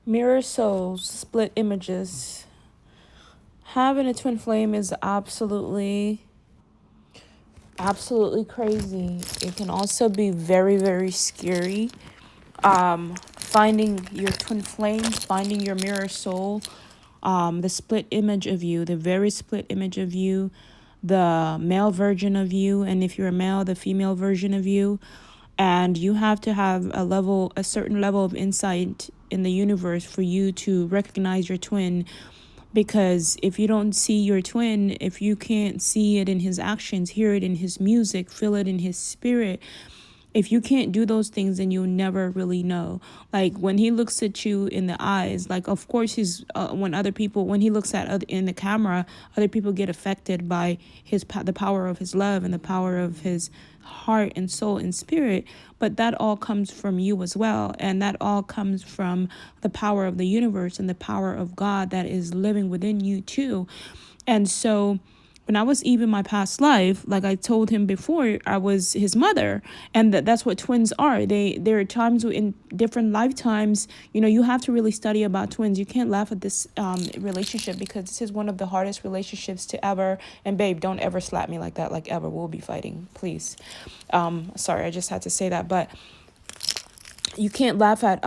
Mirror souls, split images. Having a twin flame is absolutely crazy. It can also be very, very scary. Finding your twin flame, finding your mirror soul, the split image of you, the very split image of you, the male version of you, and if you're a male, the female version of you. And you have to have a certain level of insight in the universe for you to recognize your twin, because if you don't see your twin, if you can't see it in his actions, hear it in his music, feel it in his spirit, if you can't do those things, then you'll never really know. Like when he looks at you in the eyes, like of course he's when he looks at in the camera, other people get affected by the power of his love and the power of his heart and soul and spirit. But that all comes from you as well, and that all comes from the power of the universe and the power of God that is living within you too. And so when I was even my past life, like I told him before, I was his mother, and that's what twins are. There are times in different lifetimes, you have to really study about twins. You can't laugh at this relationship, because this is one of the hardest relationships to ever. And babe, don't ever slap me like that, like ever. We'll be fighting, please. Sorry, I just had to say that, but you can't laugh at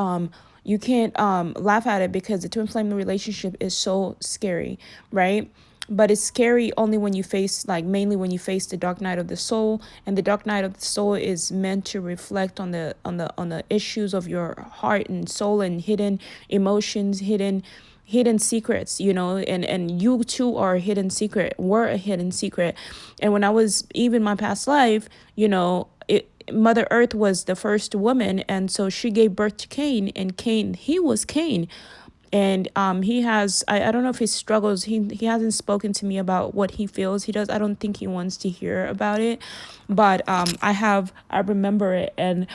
it, because the twin flame relationship is so scary, right? But it's scary only when you face, like mainly when you face the dark night of the soul. And the dark night of the soul is meant to reflect on the issues of your heart and soul, and hidden emotions, hidden secrets, and you too are a hidden secret, were a hidden secret. And when I was even my past life, Mother Earth was the first woman, and so she gave birth to Cain, and he was Cain. And he has, I don't know if he struggles, he hasn't spoken to me about what he feels. I don't think he wants to hear about it, but I remember it, and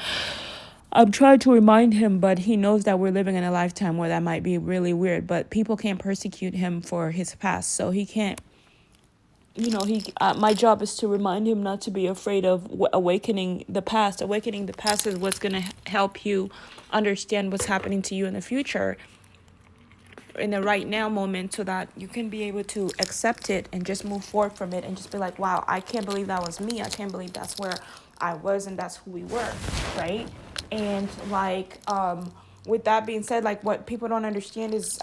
I'm trying to remind him, but he knows that we're living in a lifetime where that might be really weird. But people can't persecute him for his past, so he can't. My job is to remind him not to be afraid of awakening the past. Awakening the past is what's going to help you understand what's happening to you in the future, in the right now moment, so that you can be able to accept it and just move forward from it, and just be like, wow, I can't believe that was me. I can't believe that's where I was, and that's who we were, right? And like, with that being said, like what people don't understand is,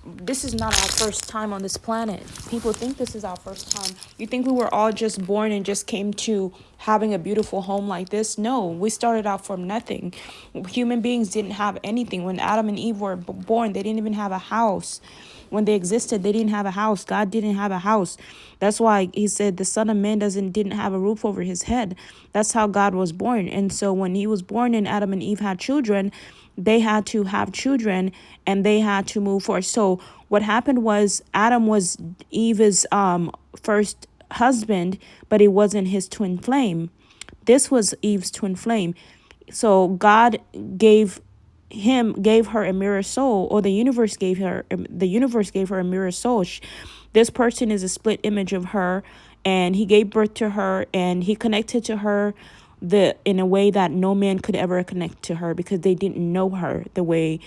this is not our first time on this planet. People think this is our first time. You think we were all just born and just came to having a beautiful home like this? No, we started out from nothing. Human beings didn't have anything. When Adam and Eve were born, they didn't even have a house. When they existed, they didn't have a house. God didn't have a house. That's why he said the Son of Man didn't have a roof over his head. That's how God was born. And so when he was born and Adam and Eve had children, they had to have children, and they had to move forward. So what happened was, Adam was Eve's first husband, but it wasn't his twin flame. This was Eve's twin flame. So God gave her a mirror soul, or the universe gave her a mirror soul. This person is a split image of her, and he gave birth to her, and he connected to her in a way that no man could ever connect to her, because they didn't know her the way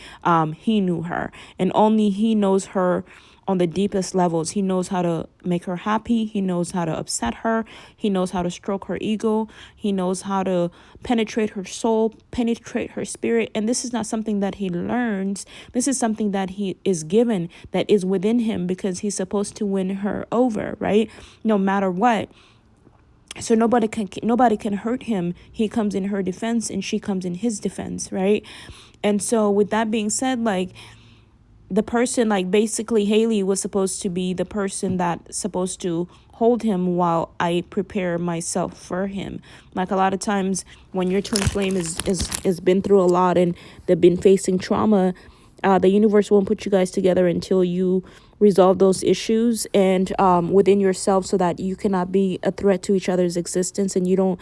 he knew her. And only he knows her on the deepest levels. He knows how to make her happy. He knows how to upset her. He knows how to stroke her ego. He knows how to penetrate her soul, penetrate her spirit. And this is not something that he learns. This is something that he is given, that is within him, because he's supposed to win her over, right? No matter what. So nobody can hurt him. He comes in her defense, and she comes in his defense, right? And so with that being said, like, the person, like, basically Haley was supposed to be the person that's supposed to hold him while I prepare myself for him. Like, a lot of times when your twin flame is been through a lot, and they've been facing trauma, the universe won't put you guys together until you resolve those issues and within yourself, so that you cannot be a threat to each other's existence, and you don't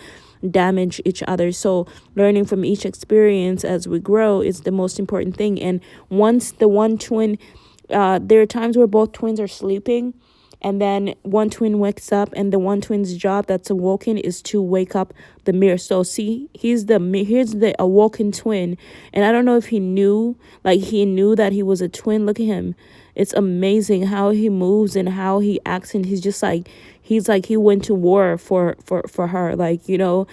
damage each other. So learning from each experience as we grow is the most important thing. And once the one twin, there are times where both twins are sleeping, and then one twin wakes up, and the one twin's job that's awoken is to wake up the mirror. So see, here's the awoken twin, and I don't know if he knew, like he knew that he was a twin. Look at him. It's amazing how he moves and how he acts, and he's like he went to war for her, like, you know.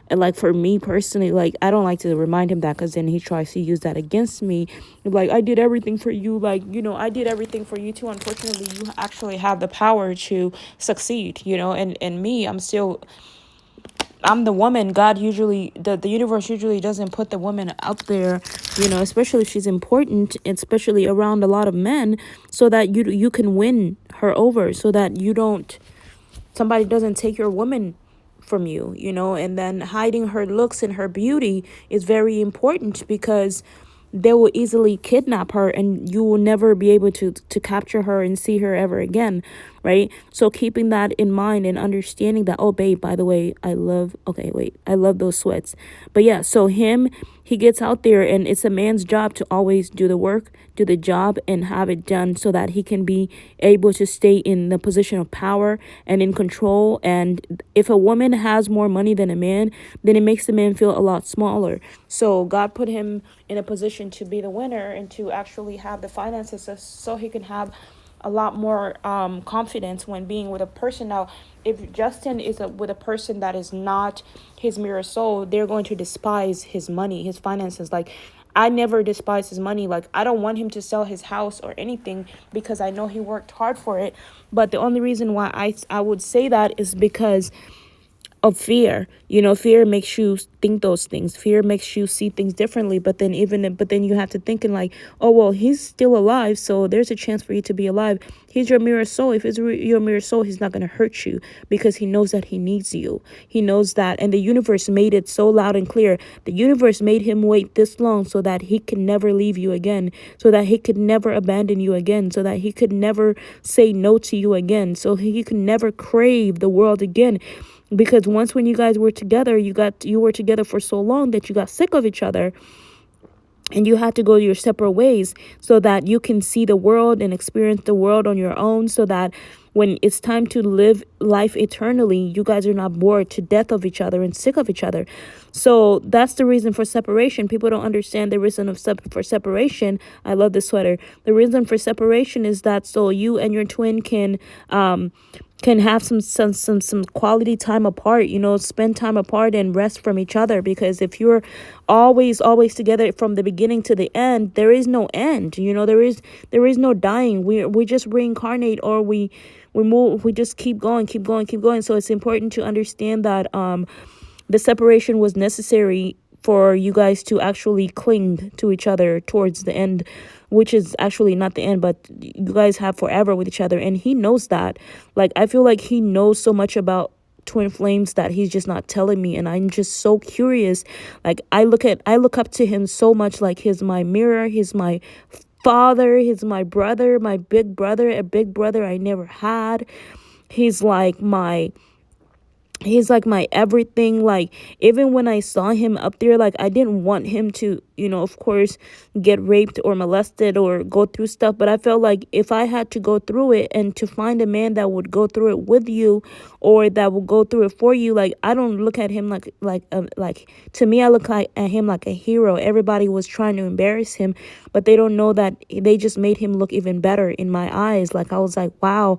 And like for me personally, like I don't like to remind him that, because then he tries to use that against me. Like, I did everything for you, like, you know, I did everything for you too. Unfortunately, you actually have the power to succeed, you know. And me, I'm the woman. God usually, the universe usually doesn't put the woman up there, you know, especially if she's important, especially around a lot of men, so that you can win her over, so that you don't, somebody doesn't take your woman from you, you know. And then hiding her looks and her beauty is very important, because they will easily kidnap her, and you will never be able to capture her and see her ever again, right? So keeping that in mind and understanding that, oh babe, by the way, I love those sweats. But yeah, so he gets out there, and it's a man's job to always do the work, do the job, and have it done, so that he can be able to stay in the position of power and in control. And if a woman has more money than a man, then it makes the man feel a lot smaller. So God put him in a position to be the winner and to actually have the finances, so he can have a lot more confidence when being with a person. Now, if Justin is with a person that is not his mirror soul, they're going to despise his money, his finances. Like, I never despise his money. Like, I don't want him to sell his house or anything, because I know he worked hard for it. But the only reason why I would say that is because of fear. You know, fear makes you think those things. Fear makes you see things differently. But then you have to think in like, oh well, he's still alive, so there's a chance for you to be alive. He's your mirror soul. If it's your mirror soul, he's not going to hurt you, because he knows that he needs you. He knows that, and the universe made it so loud and clear. The universe made him wait this long so that he could never leave you again, so that he could never abandon you again, so that he could never say no to you again, so he could never crave the world again. Because once when you guys were together, you were together for so long that you got sick of each other, and you had to go your separate ways, so that you can see the world and experience the world on your own, so that when it's time to live life eternally, you guys are not bored to death of each other and sick of each other. So that's the reason for separation. People don't understand the reason for separation. I love this sweater. The reason for separation is that so you and your twin can have some quality time apart, you know, spend time apart and rest from each other. Because if you're always together from the beginning to the end, there is no end, you know. There is no dying. We just reincarnate, or we move, we just keep going. So it's important to understand that the separation was necessary for you guys to actually cling to each other towards the end, which is actually not the end, but you guys have forever with each other. And he knows that. Like, I feel like he knows so much about twin flames that he's just not telling me, and I'm just so curious. Like, I look up to him so much. Like, he's my mirror, he's my father, he's my brother, my big brother, a big brother I never had. He's like my everything. Like, even when I saw him up there, like, I didn't want him to, you know, of course, get raped or molested or go through stuff. But I felt like if I had to go through it, and to find a man that would go through it with you, or that will go through it for you, like, I don't look at him like to me, I look at him like a hero. Everybody was trying to embarrass him, but they don't know that they just made him look even better in my eyes. Like, I was like, wow,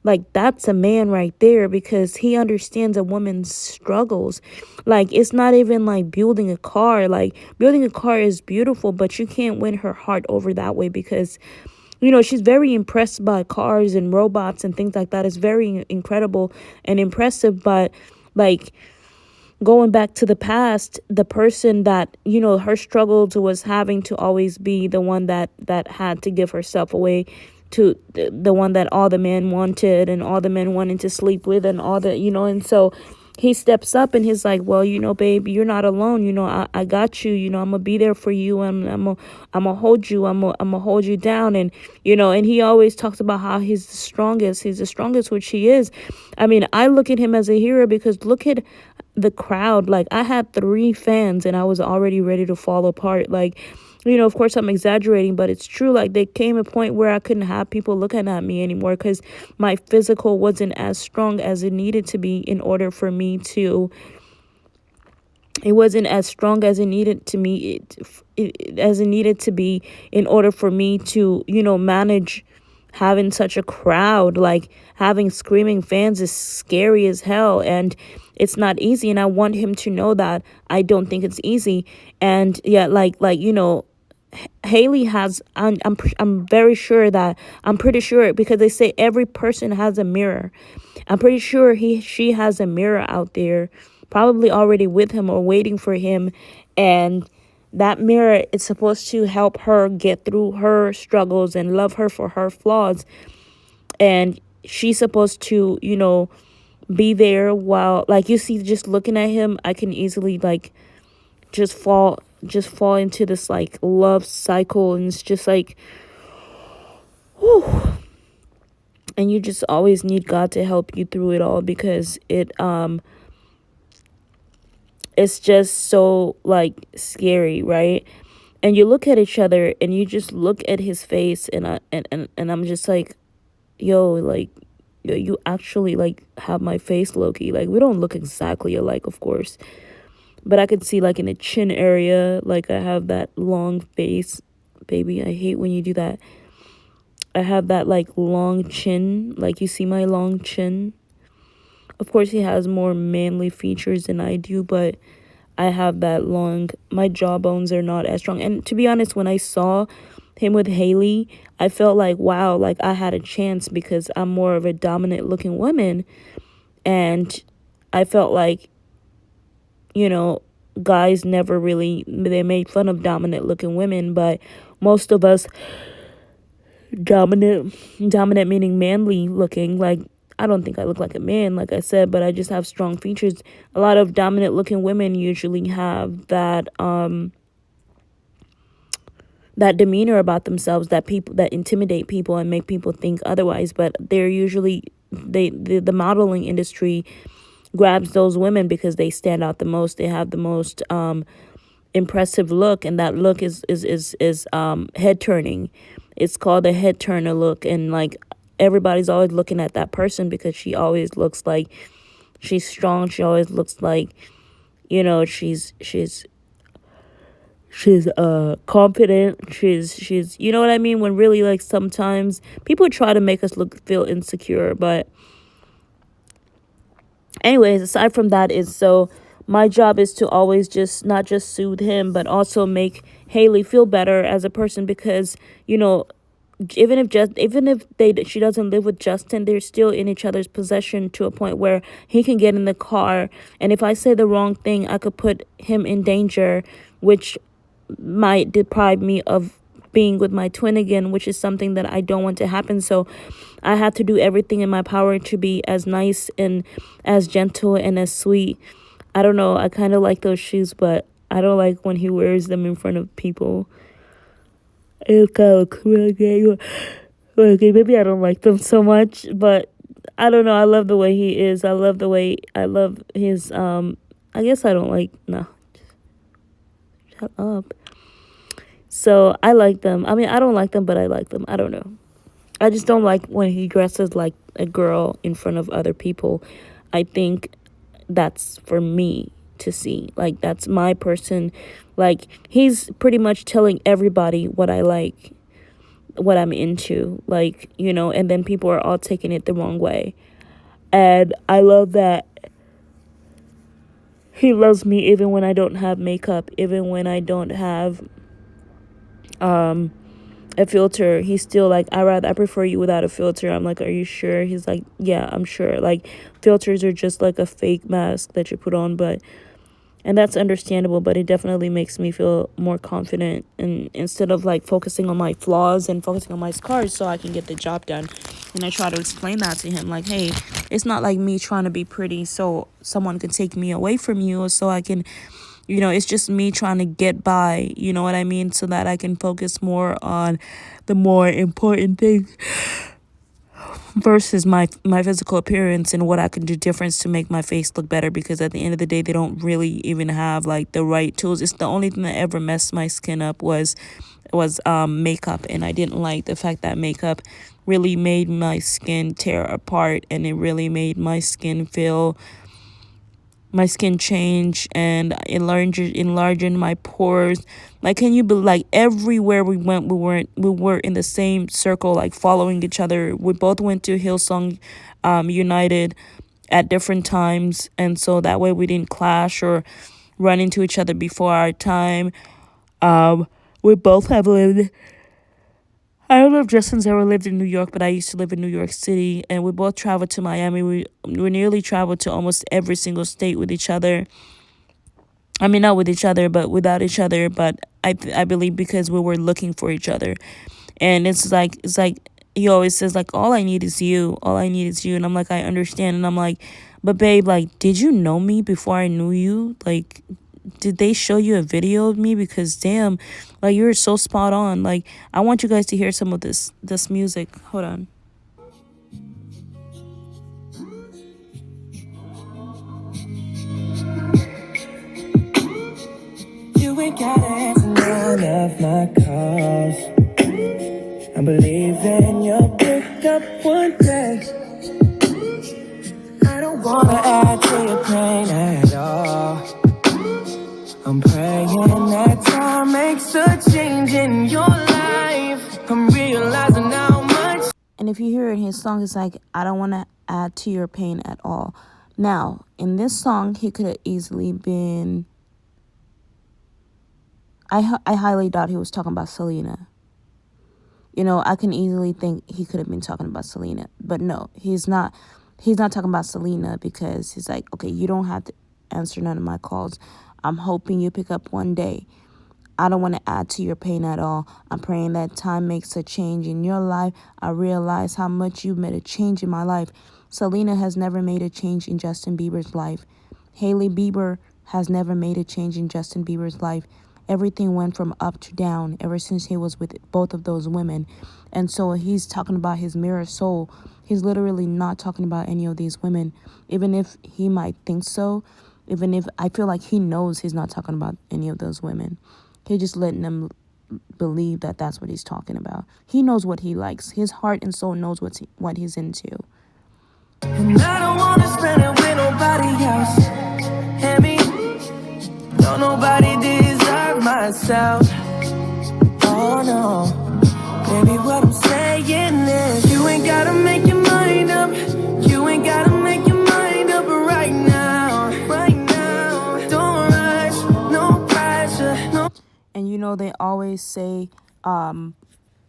like, that's a man right there, because he understands a woman's struggles. Like, it's not even like building a car. Like, building a car is beautiful, but you can't win her heart over that way, because, you know, she's very impressed by cars and robots and things like that. It's very incredible and impressive. But, like, going back to the past, the person that, you know, her struggles was having to always be the one that had to give herself away to the one that all the men wanted, and all the men wanted to sleep with, and all the, you know. And so he steps up, and he's like, well, you know, babe, you're not alone. You know, I got you. You know, I'm gonna be there for you. I'm gonna hold you. I'm gonna hold you down. And, you know, and he always talks about how he's the strongest. He's the strongest, which he is. I mean, I look at him as a hero, because look at the crowd. Like, I had 3 fans, and I was already ready to fall apart. Like, Of course I'm exaggerating, but it's true. Like, there came a point where I couldn't have people looking at me anymore because my physical wasn't as strong as it needed to be in order for me to it wasn't as strong as it needed to me as it needed to be in order for me to manage having such a crowd. Like, having screaming fans is scary as hell, and it's not easy, and I want him to know that I don't think it's easy. And yeah, Haley has, I'm very sure that, I'm pretty sure, because they say every person has a mirror. I'm pretty sure she has a mirror out there, probably already with him or waiting for him, and that mirror is supposed to help her get through her struggles and love her for her flaws. And she's supposed to, be there while, like, you see, just looking at him, I can easily, like, just fall into this, like, love cycle, and it's just like, whew. And you just always need God to help you through it all, because it's just so, like, scary, right? And you look at each other and you just look at his face, and I'm just like, yo, like, yo, you actually, like, have my face, Loki. Like, we don't look exactly alike, of course, but I could see, like, in the chin area, like, I have that long face. Baby, I hate when you do that. I have that, like, long chin. Like, you see my long chin? Of course, he has more manly features than I do, but I have that long, my jawbones are not as strong. And to be honest, when I saw him with Haley, I felt like, wow, like, I had a chance because I'm more of a dominant looking woman. And I felt like, guys never really, they made fun of dominant looking women, but most of us, dominant meaning manly looking, like, I don't think I look like a man, like I said, but I just have strong features. A lot of dominant looking women usually have that demeanor about themselves, that people that intimidate people and make people think otherwise. But they're usually, the modeling industry grabs those women because they stand out the most. They have the most impressive look, and that look is head turning. It's called a head turner look, and, like, everybody's always looking at that person because she always looks like she's strong. She always looks like, she's confident. She's you know what I mean? When really, like, sometimes people try to make us feel insecure. But anyways, aside from that, is so my job is to always just not just soothe him, but also make Haley feel better as a person, because even if she doesn't live with Justin, they're still in each other's possession to a point where he can get in the car, and if I say the wrong thing, I could put him in danger, which might deprive me of being with my twin again, which is something that I don't want to happen. So I have to do everything in my power to be as nice and as gentle and as sweet. I don't know, I kind of like those shoes, but I don't like when he wears them in front of people. It's kind of crazy. Okay, maybe I don't like them so much, but I don't know. I love the way he is. I love his, I guess I don't like, no, shut up. So I like them. I mean, I don't like them, but I like them. I don't know. I just don't like when he dresses like a girl in front of other people. I think that's for me to see. Like, that's my person. Like, he's pretty much telling everybody what I like, what I'm into. Like, and then people are all taking it the wrong way. And I love that he loves me even when I don't have makeup, even when I don't have a filter. He's still like, I prefer you without a filter. I'm like, are you sure? He's like, yeah, I'm sure. Like, filters are just like a fake mask that you put on, and that's understandable, but it definitely makes me feel more confident, and instead of, like, focusing on my flaws and focusing on my scars so I can get the job done. And I try to explain that to him, like, hey, it's not like me trying to be pretty so someone can take me away from you, or so I can, it's just me trying to get by, you know what I mean, so that I can focus more on the more important things. versus my physical appearance and what I can do different to make my face look better, because at the end of the day they don't really even have like the right tools. It's the only thing that ever messed my skin up was makeup, and I didn't like the fact that makeup really made my skin tear apart, and it really made my skin change, and enlarging my pores. Like, can you believe, like, everywhere we went, we were in the same circle, like following each other. We both went to Hillsong United at different times, and so that way we didn't clash or run into each other before our time. We both have lived, I don't know if Justin's ever lived in New York, but I used to live in New York City, and we both traveled to Miami. We nearly traveled to almost every single state with each other. I mean, not with each other, but without each other. But I believe because we were looking for each other, and it's like he always says, like, all I need is you, all I need is you, and I'm like, I understand, and I'm like, but babe, like, did you know me before I knew you? Like, did they show you a video of me? Because damn, like, you're so spot on. Like, I want you guys to hear some of this music. Hold on. You ain't gotta answer none of my calls. I believe in you'll pick up one day. I don't wanna add to your pain at all. I'm praying that time makes a change in your life. I'm realizing how much. And if you hear in his song, it's like, I don't want to add to your pain at all. Now, in this song, he could have easily been. I highly doubt he was talking about Selena. You know, I can easily think he could have been talking about Selena, but no, he's not. He's not talking about Selena, because he's like, okay, you don't have to answer none of my calls. I'm hoping you pick up one day. I don't want to add to your pain at all. I'm praying that time makes a change in your life. I realize how much you made a change in my life. Selena has never made a change in Justin Bieber's life. Hailey Bieber has never made a change in Justin Bieber's life. Everything went from up to down ever since he was with both of those women. And so he's talking about his mirror soul. He's literally not talking about any of these women. Even if he might think so, even if I feel like he knows he's not talking about any of those women. He's just letting them believe that that's what he's talking about. He knows what he likes. His heart and soul knows what he's into. And I don't want to spend it with nobody else. Hear me? Don't nobody deserve myself. Oh no. Baby, what I'm saying is, you ain't gotta make your mind up. You ain't gotta make your mind up right now. Right now. Don't rush, no pressure, no. And you know, they always say,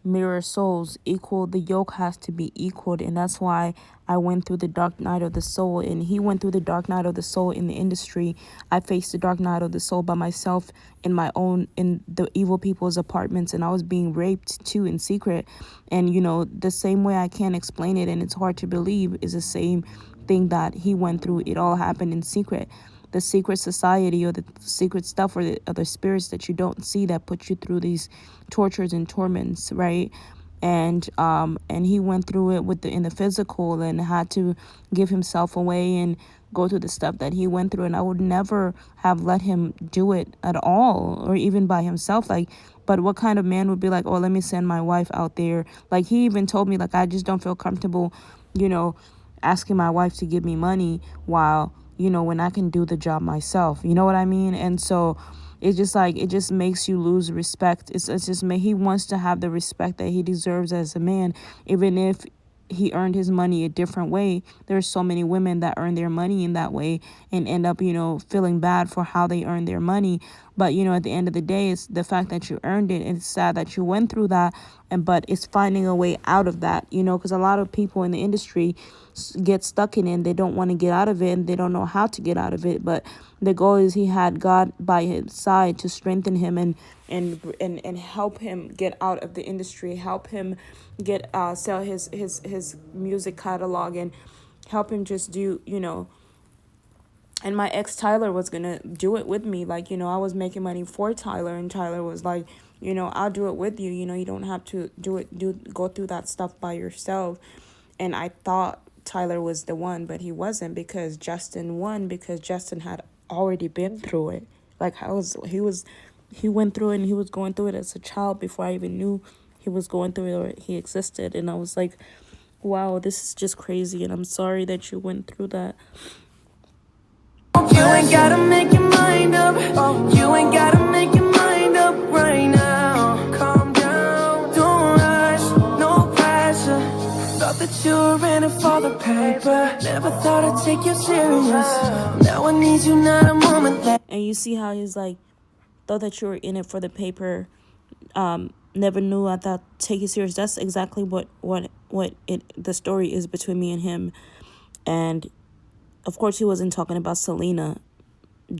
mirror souls equal, the yoke has to be equaled, and that's why I went through the dark night of the soul, and he went through the dark night of the soul in the industry. I faced the dark night of the soul by myself in the evil people's apartments, and I was being raped too in secret. And you know, the same way I can't explain it and it's hard to believe is the same thing that he went through. It all happened in secret. The secret society, or the secret stuff, or the other spirits that you don't see, that put you through these tortures and torments, right? And he went through it in the physical, and had to give himself away and go through the stuff that he went through. And I would never have let him do it at all, or even by himself. Like, but what kind of man would be like, oh, let me send my wife out there? Like, he even told me, like, I just don't feel comfortable, you know, asking my wife to give me money while, you know, when I can do the job myself. You know what I mean? And so it's just like, it just makes you lose respect. It's just, he wants to have the respect that he deserves as a man, even if he earned his money a different way. There's so many women that earn their money in that way and end up, you know, feeling bad for how they earn their money. But, you know, at the end of the day, it's the fact that you earned it. It's sad that you went through that, but it's finding a way out of that, you know, because a lot of people in the industry get stuck in it and they don't want to get out of it, and they don't know how to get out of it. But the goal is, he had God by his side to strengthen him and help him get out of the industry, help him get sell his music catalog, and help him just do, you know. And my ex Tyler was gonna do it with me. Like, you know, I was making money for Tyler, and Tyler was like, you know, I'll do it with you. You know, you don't have to go through that stuff by yourself. And I thought Tyler was the one, but he wasn't, because Justin won, because Justin had already been through it. Like he went through it, and he was going through it as a child before I even knew he was going through it or he existed. And I was like, wow, this is just crazy, and I'm sorry that you went through that. You ain't gotta make your mind up. You ain't gotta make your mind up right now. Calm down, don't rush, no pressure. Thought that you were in it for the paper. Never thought I'd take you serious. Now I need you, not a moment left. And you see how he's like, thought that you were in it for the paper. Never knew I thought take it serious. That's exactly what the story is between me and him. And of course he wasn't talking about Selena.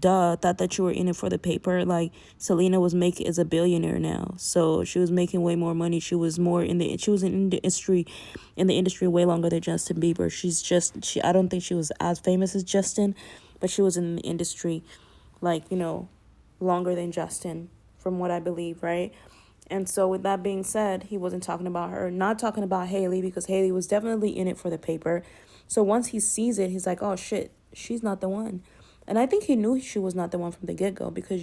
Thought that you were in it for the paper. Like, Selena is a billionaire now, so she was making way more money. She was in the industry way longer than Justin Bieber. I don't think she was as famous as Justin, but she was in the industry, like, longer than Justin, from what I believe, right? And so with that being said, he wasn't talking about her, not talking about Hailey, because Hailey was definitely in it for the paper. So once he sees it, he's like, oh shit, she's not the one. And I think he knew she was not the one from the get-go, because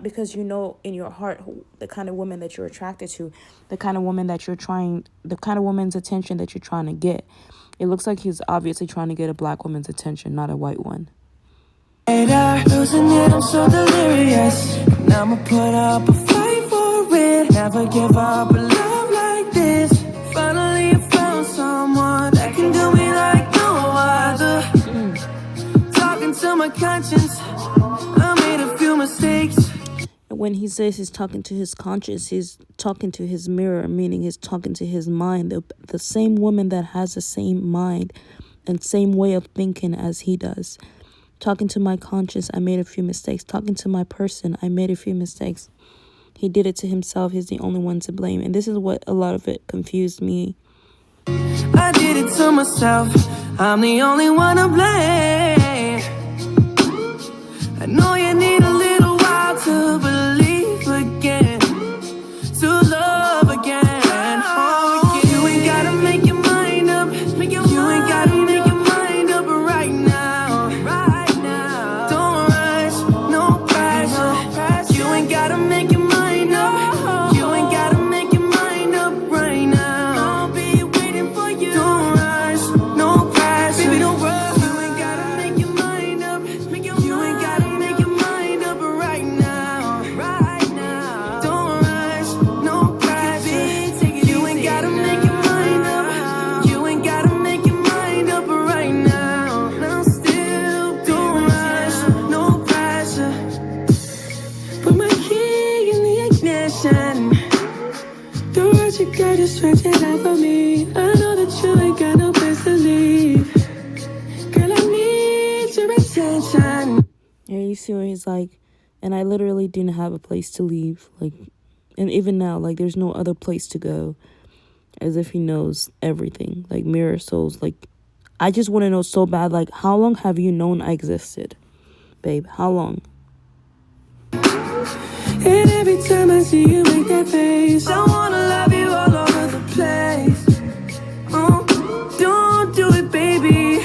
because you know in your heart the kind of woman that you're attracted to, the kind of woman's attention that you're trying to get. It looks like he's obviously trying to get a black woman's attention, not a white one. Losing it, I'm so delirious. Now I'ma put up a fight for it. Never give up a love like this. Finally I found someone that can do me like no other. Talking to my conscience, I made a few mistakes. When he says he's talking to his conscience, he's talking to his mirror, meaning he's talking to his mind. The same woman that has the same mind and same way of thinking as he does. Talking to my conscience, I made a few mistakes. Talking to my person, I made a few mistakes. He did it to himself. He's the only one to blame. And this is what a lot of it confused me. I did it to myself. I'm the only one to blame. I know you need a little while to believe again, to love again. Oh, yeah. You ain't gotta make your mind up. You ain't gotta make your mind up right now. Right now. Don't rush, no pressure. You ain't gotta make your mind up. You ain't gotta make your mind up right now. I'll be waiting for you. Don't rush, no pressure. Baby, don't rush. You ain't gotta make your mind up. You ain't gotta make your mind up right now. Right now. Don't rush, no pressure. You ain't gotta make your mind up. You ain't gotta make your mind up right now. Now still, don't rush, no pressure. Put my key in the ignition. The words you got is stretching out for me. I know that you ain't got no place to leave. Girl, I need your attention. And you see where he's like, and I literally didn't have a place to leave. Like, and even now, like, there's no other place to go. As if he knows everything. Like, mirror souls. Like, I just want to know so bad, like, how long have you known I existed? Babe, how long? And every time I see you make that face, I wanna love you all over the place. Don't do it, baby.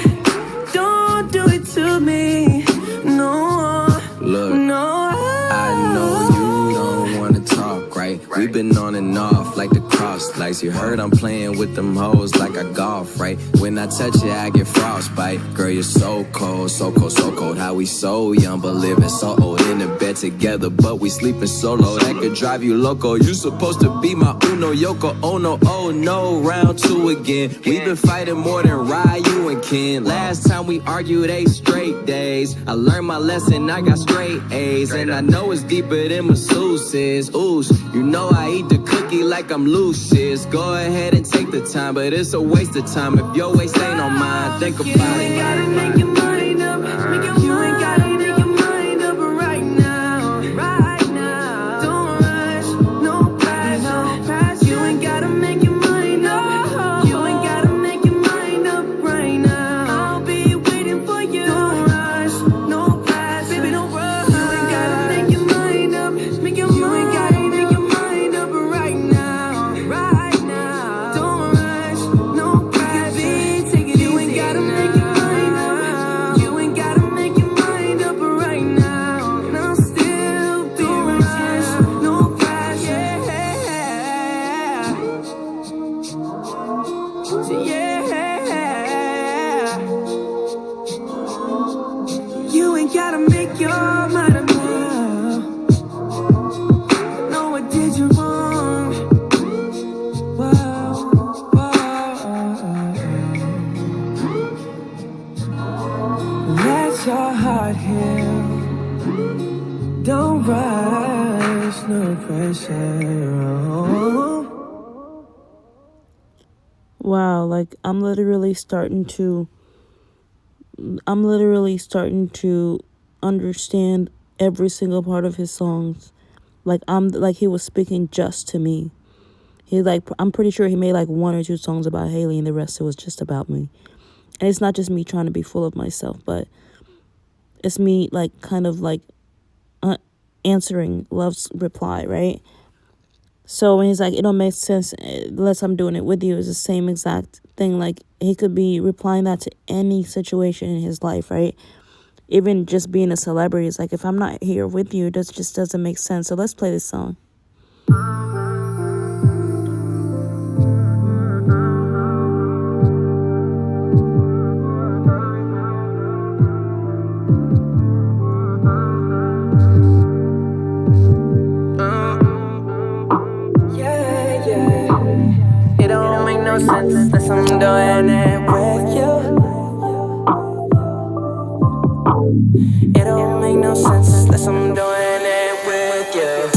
Don't do it to me. No, Look, no. I know you don't wanna talk, right? We've been on and off like the cross lights. You heard I'm playing with them hoes like I golf, right? When I touch it, I get frostbite. Girl, you're so cold, so cold, so cold. How we so young but living so old, in the bed together, but we sleeping solo. That could drive you loco. You supposed to be my Uno Yoko Ono. Oh no, round two again. We've been fighting more than Ryu and Ken. Last time we argued 8 straight days. I learned my lesson, I got straight A's. And I know it's deeper than masseuses. Ooh, you know I eat the cookie like I'm Lucius. Go ahead and take the time, but it's a waste of time. If your waist ain't on mine, think about it. You ain't gotta make your mind up. You ain't gotta make your mind up right now. Right now. Don't rush, no pressure. You ain't gotta make your mind up. You ain't gotta make your mind up right now. I'll be waiting for you. Don't rush, no pressure. Baby, don't rush. You ain't gotta make your mind up. You ain't gotta make your mind up right now. Right now. Don't rush, no pressure. Oh. Wow, like I'm literally starting to understand every single part of his songs. Like he was speaking just to me. I'm pretty sure he made like one or two songs about Haley and the rest it was just about me. And it's not just me trying to be full of myself, but it's me like kind of like answering Love's reply, right? So when he's like, it don't make sense unless I'm doing it with you, it's the same exact thing. Like he could be replying that to any situation in his life, right? Even just being a celebrity, it's like, if I'm not here with you, that just doesn't make sense. So let's play this song. Yeah, yeah. It don't make no sense unless I'm doing it with you. It don't make no sense unless I'm doing it with you.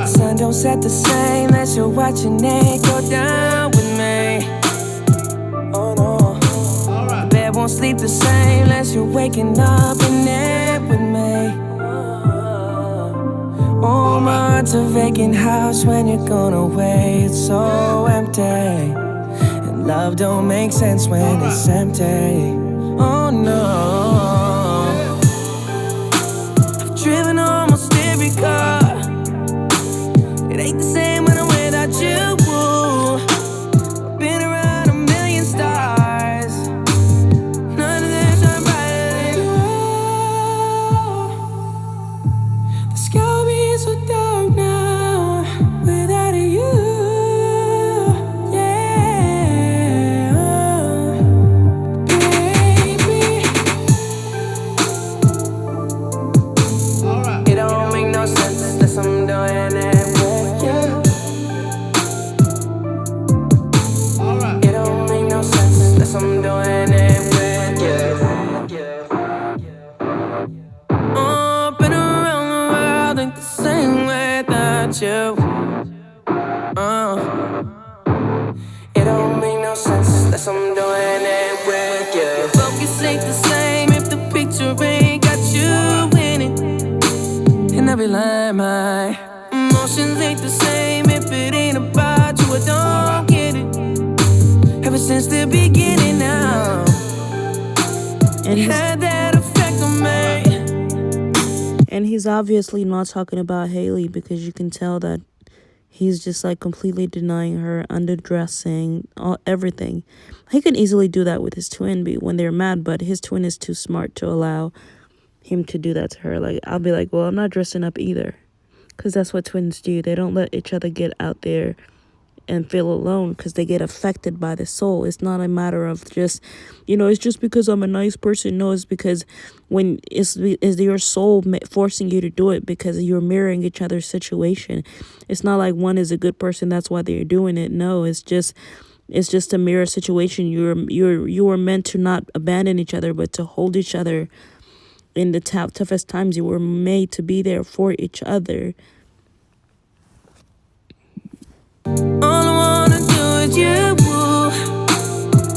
Sun don't set the same unless you're watching it go down with me. Oh no. The bed won't sleep the same unless you're waking up in it with me. Oh, my heart's a vacant house when you're gone away. It's so empty. And love don't make sense when it's empty. Oh no. I've driven almost every car. It ain't the same when I'm without you. I've been around a million stars. None of them shine brighter than you. The sky will be so dark now without you. Yeah, baby. It don't make no sense unless I'm doing it with you. It don't make no sense unless I'm doing it with you. Been around the world, ain't the same without you. It don't make no sense unless I'm doing it with you. Focus ain't the same if the picture ain't got you in it. And every line, my emotions ain't the same if it ain't about you. I don't get it. Ever since the beginning now, And it had that effect on me. And he's obviously not talking about Haley, because you can tell that he's just like completely denying her, underdressing, everything. He can easily do that with his twin when they're mad, but his twin is too smart to allow him to do that to her. Like, I'll be like, well, I'm not dressing up either, because that's what twins do. They don't let each other get out there and feel alone, because they get affected by the soul. It's not a matter of just, it's just because I'm a nice person. No, it's because when it's your soul forcing you to do it, because you're mirroring each other's situation. It's not like one is a good person, that's why they're doing it. No, it's just a mirror situation. You were meant to not abandon each other, but to hold each other in the toughest times. You were made to be there for each other. All I wanna do is you.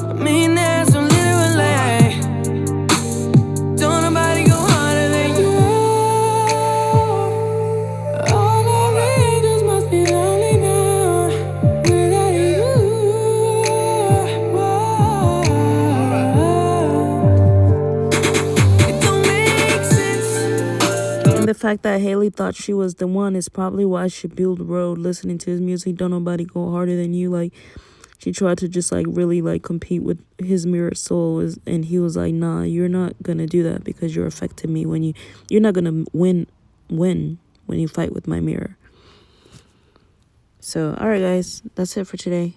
I mean, that's so literally. Don't nobody go harder than you. All our angels must be lonely now without you. Whoa. It don't make sense. And the fact that Haley thought she was the one is probably why she built road listening to his music. Don't nobody go harder than you. Like, she tried to just like really like compete with his mirror soul, and he was like, nah, you're not gonna do that, because you're affecting me when you're not gonna win when you fight with my mirror. So, all right, guys, that's it for today.